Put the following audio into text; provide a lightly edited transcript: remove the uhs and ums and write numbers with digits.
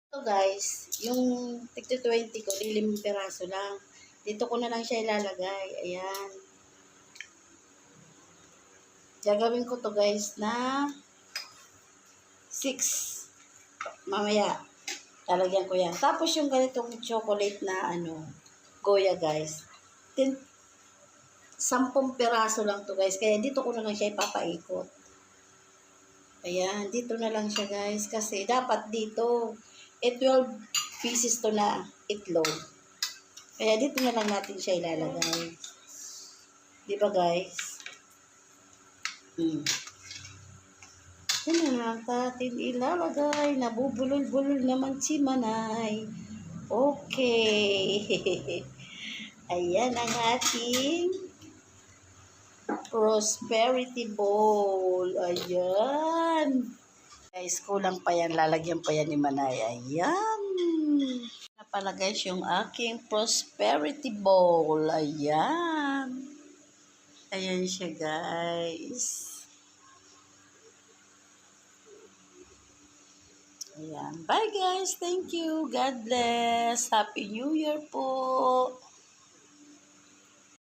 Ito guys, yung tigto 20 ko, 5 piraso lang. Dito ko na lang siya ilalagay. Ayan. Gagawin ko to guys na 6. Mamaya, lalagyan ko yan. Tapos yung ganitong chocolate na Goya guys. 10 piraso lang to guys. Kaya dito ko na lang siya ipapaikot. Ayan, dito na lang siya guys. Kasi dapat dito, 12 pieces to na itlog. Kaya dito na lang natin siya ilalagay. Di ba guys? Yan na lang natin ilalagay. Nabubulol-bulol naman si Manay. Okay. Ayan ang ating prosperity bowl. Ayan. Guys, kulang pa yan. Lalagyan pa yan ni Manay. Ayan. Na pala guys yung aking prosperity bowl. Ayan. Ayan siya guys. Ayan. Bye guys. Thank you. God bless. Happy New Year po.